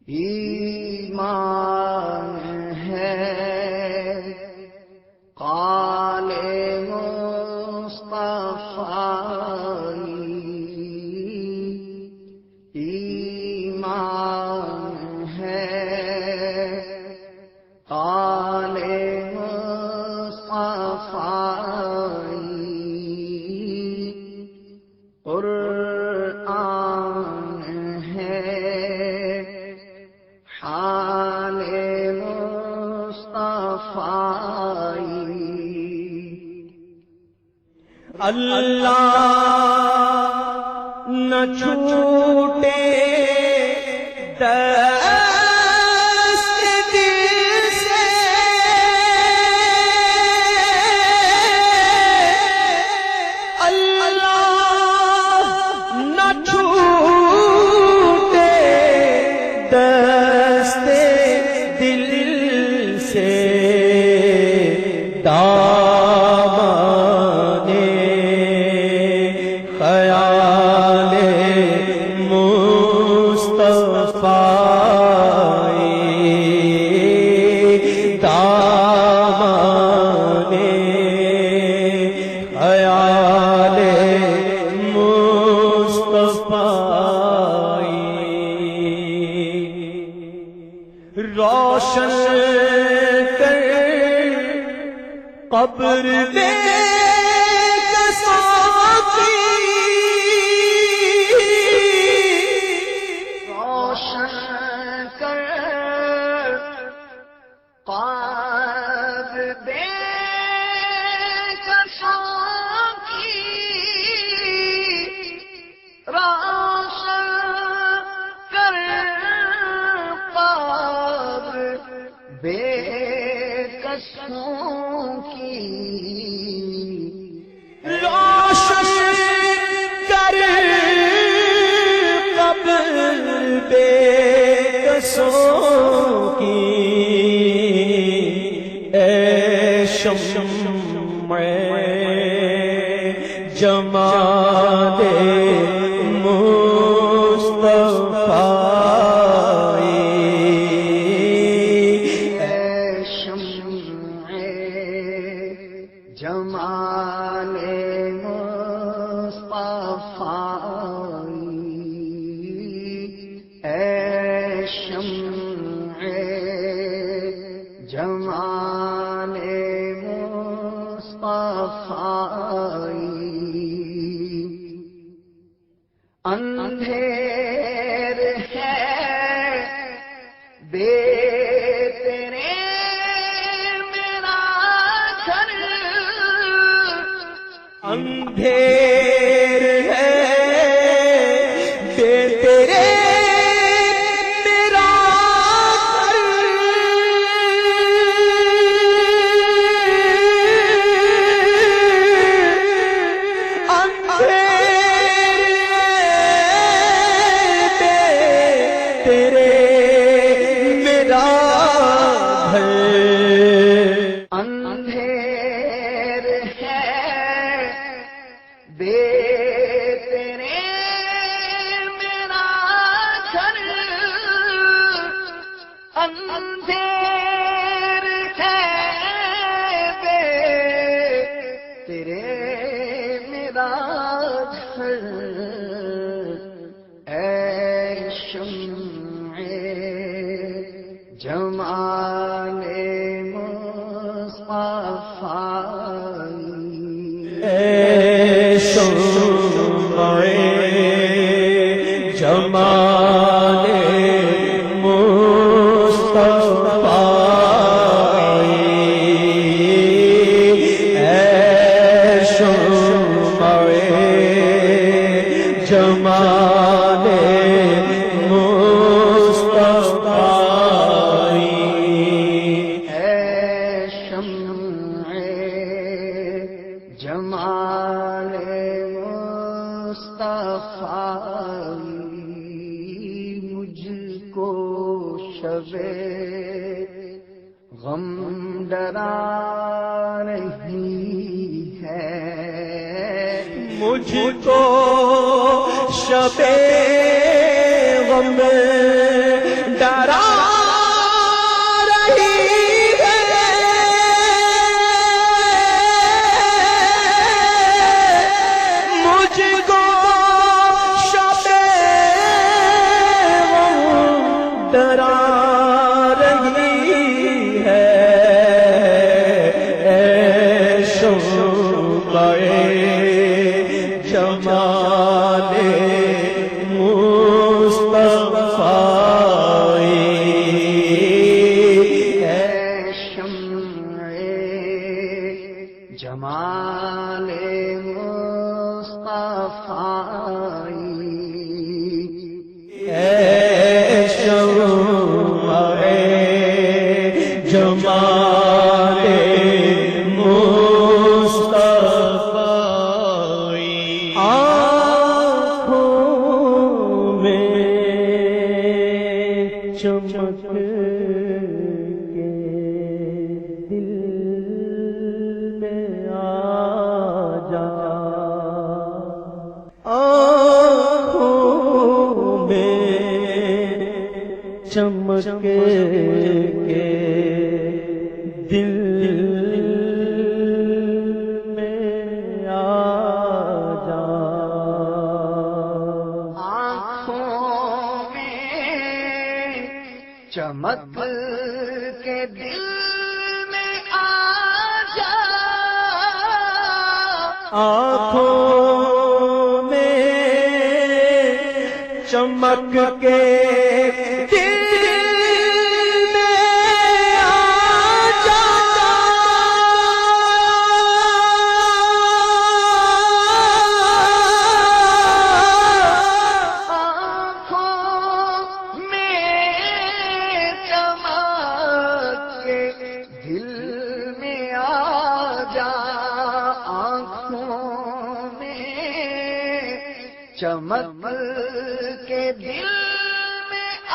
ایمان ہے قال مصطفی، ایمان ہے قال مصطفی، قرآن ہے حال مصطفی، اللہ نہ چھوٹے دست دل سے، اللہ نہ چھوٹے دست دل سے، دامن خیال مصطفی، دامن خیال مصطفی، روشن کر قبر بے کساں کی، روشن کر قبر بے کساں کی، روشن کر قبر بے کسوں کی، روشن کر قبر بے کسوں کی، اے شمع جمال جمال مصطفی، اے شمع جمال مصطفی، اندھیر ہے بے تیرے میرا گھر، اندھیر ہے بے تیرے میرا گھر، اندھیر بے تیرے میرا گھر، اندھیر ہے بے تیرے میرا گھر، اندھیر ہے بے تیرے میرا گھر، اے شمع جمال مصطفی، اے شمع جمال مصطفی، اے شمع جمال مصطفی، اے شمع جمال مصطفی، مجھ کو شب غم ڈرا رہی ہے، مجھ کو شب غم ڈرا ڈرا رہی ہے اے شعلہ جمال جمال مصطفی اے شمع جمال مصطفی آنکھوں میں چمک چمک کے دل میں آ جا آنکھوں میں چمک کے دل میں آ جا آنکھوں میں چمک کے چمک کے دل میں آ جا آنکھوں میں چمک کے دل میں آ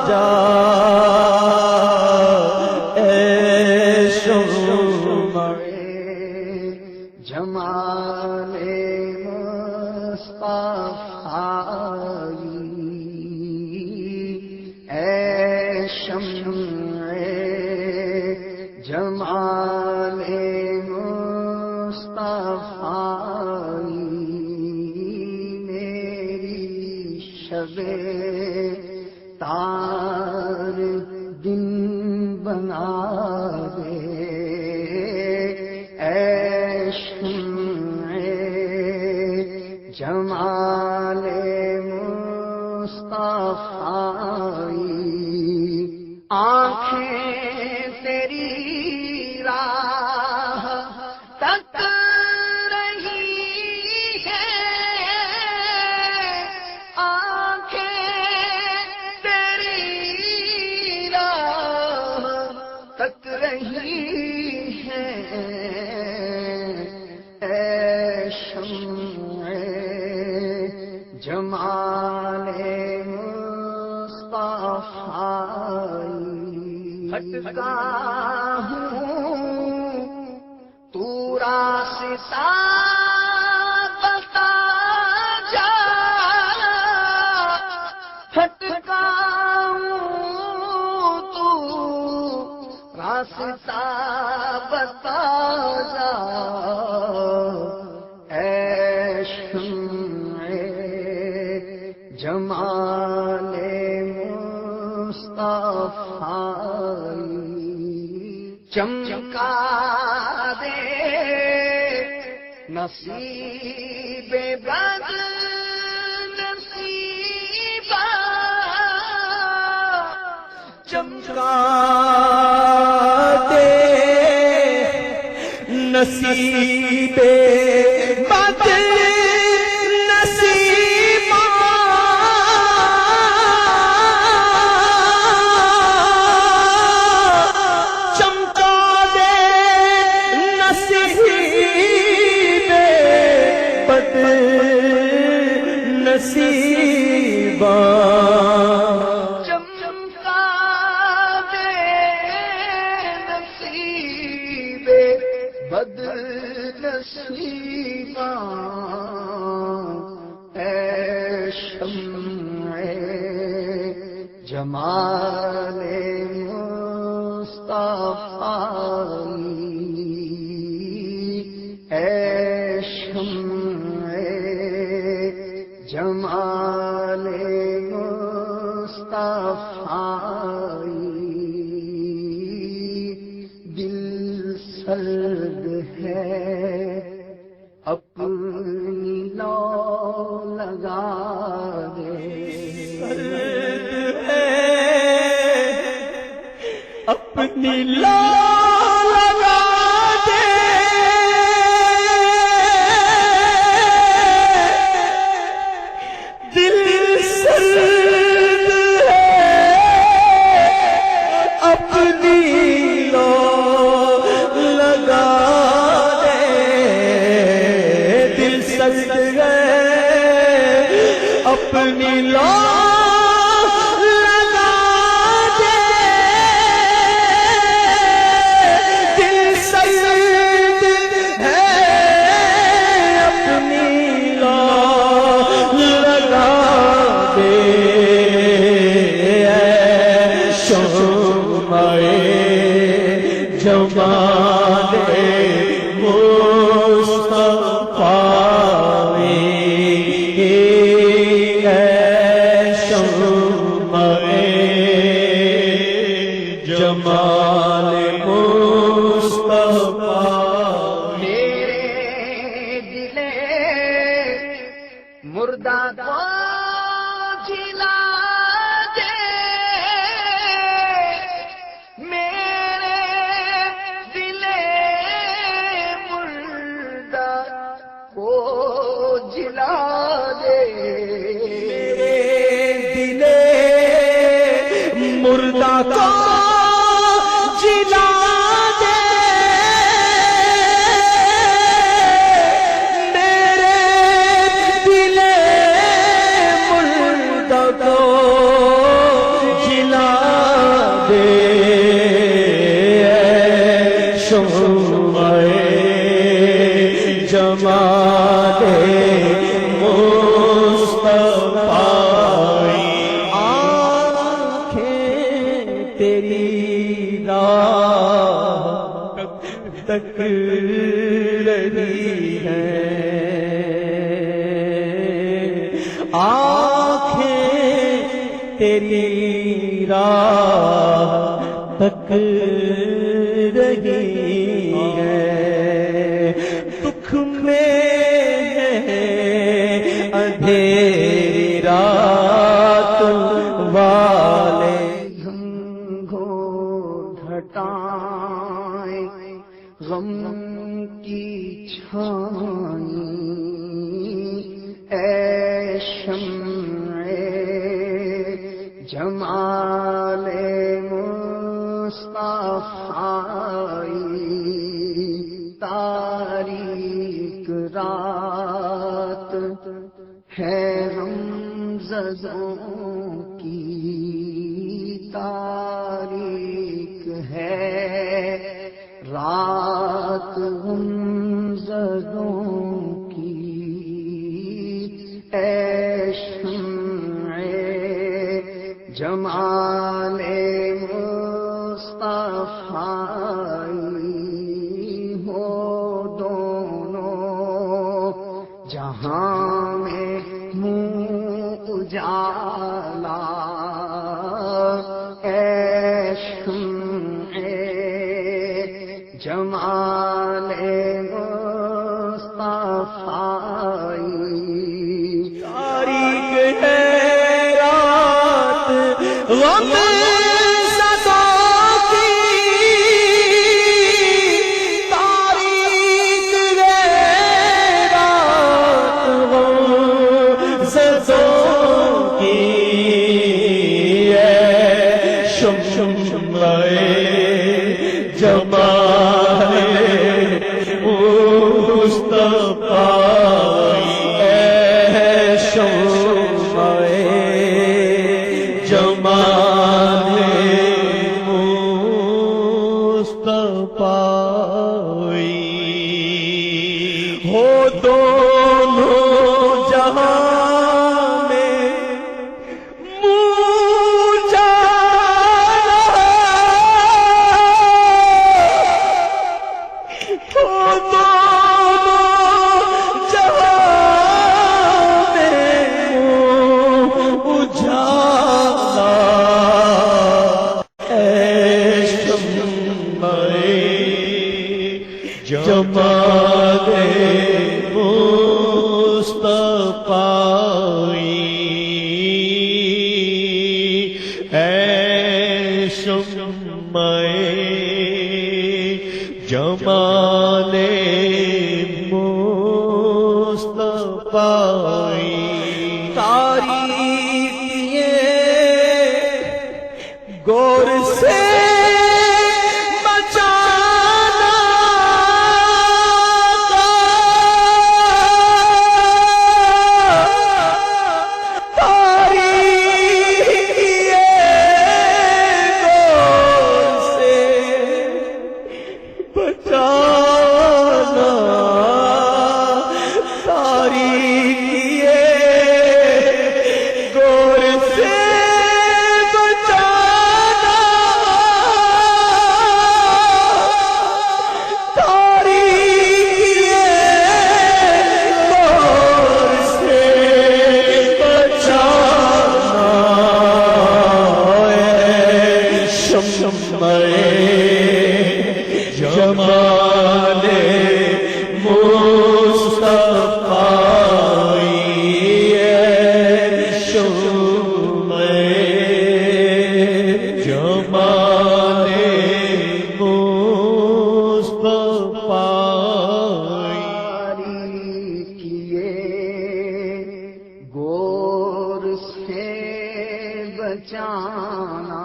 جا اے شمع جمال مصطفی اے شمع جمال مصطفی میری شب تار دن بنا دے اے شمع جمال مصطفی آنکھیں تیری راہ تک رہی ہیں آنکھیں تیری راہ تک رہی ہیں اے شمع جمال مصطفی بھٹکا ہوں تو راستہ بتا جا بھٹکا ہوں تو راستہ بتا جا اے شمع جمال مصطفی چمکا دے نصیب بد نصیبہ چمکا دے نصیب بد نصیبہ چمکا دے نصیب بد نصیبہ بد نصیباں اے شمع جمال مصطفی اے شمع جمال مصطفی دل سرد ہے اپنی لو لگا دے اپنی لا لگا دے دل سرد ہے اپنی لا لگا دے دل سرد ہے اپنی لا جمال مصطفی اے شمع جمال مصطفی میرے دل مردہ کو جلا دے میرے دل مردہ کو جلا دے دل مردہ کو جلا دے میرے دل مردہ کو جلا دے شمع جمال مصطفی آنکھیں تیری راہ تک رہی ہیں آنکھیں تیری راہ تک رہی ہے دکھ میں ہے اندھیری رات والے گھنگھور گھٹائیں غم کی چھانی اے شمع جمال مصطفی تاریک رات ہے غمزدوں کی تاریک ہے رات غمزدوں کی اے شمع جمال مصطفی ہو دونوں جہاں میں منہ اجالا اے شمع جمال مصطفی تاریک ہے رات غم زدوں کی تاریک ہے رات غم زدوں کی اے شمع جمال مصطفی اے شمع جمال مصطفی ہو دونوں جہاں میں منہ شمع جمال مصطفی تاریخ گور سے جمال مصطفی شمع جمال مصطفی گور سے بچانا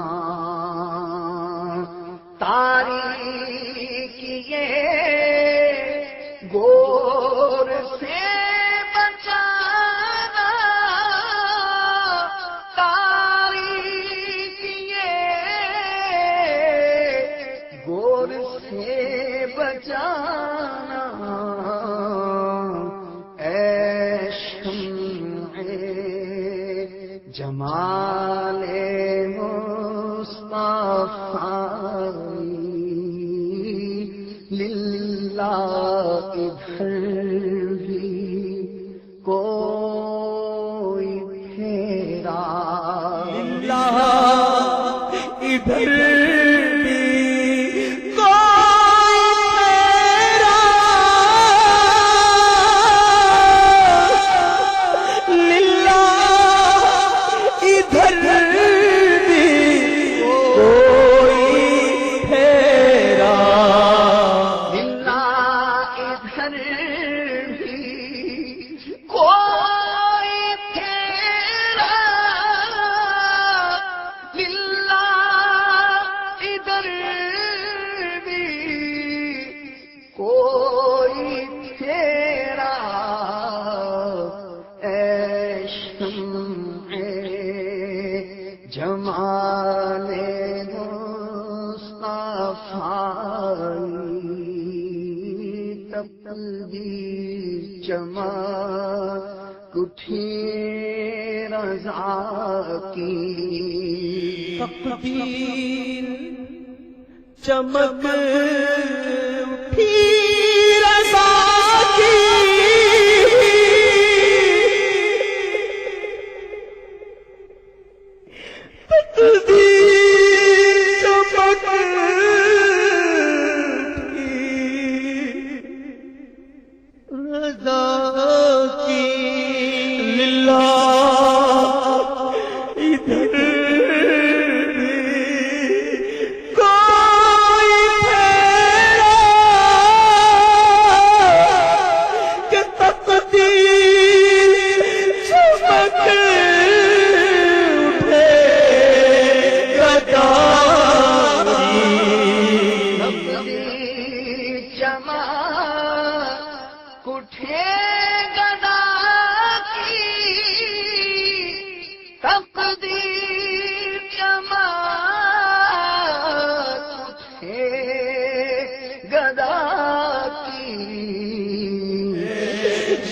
تاریخ یہ گور سے بچانا تاریخ یہ گور سے بچانا اے شمع جمال مصطفی للہ ادھر بھی کوئی پھیرا للہ ادھر جمال مصطفی تقدیر چمک اٹھی رضا کی تقدیر چمک اٹھی رضا کی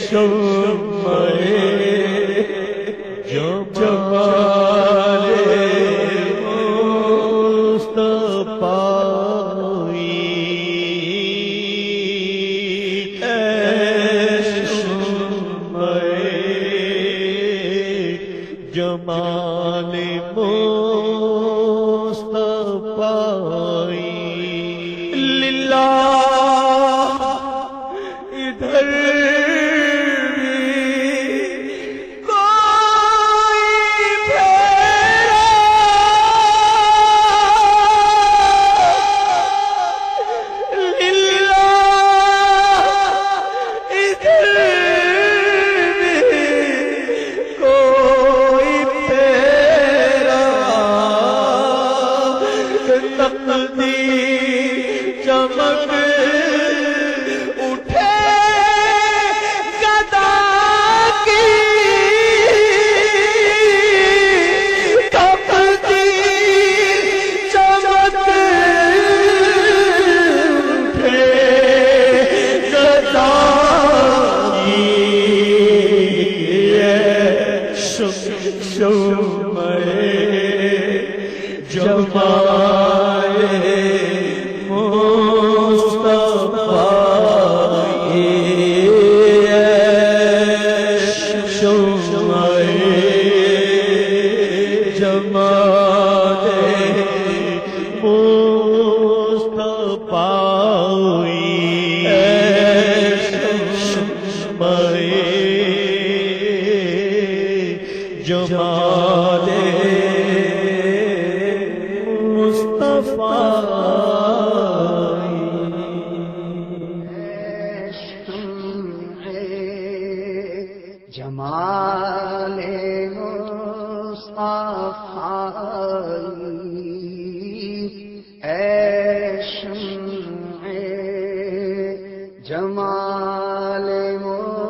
شمع جمال مصطفی اے شمع جمال مصطفی للہ ادھر تقدیر چمک اٹھے گدا کی تقدیر چمک اٹھے گدا کی شمع جمال مصطفی شمع جمال مصطفی جمال جمال مصطفی اے شمع جمال مصطفی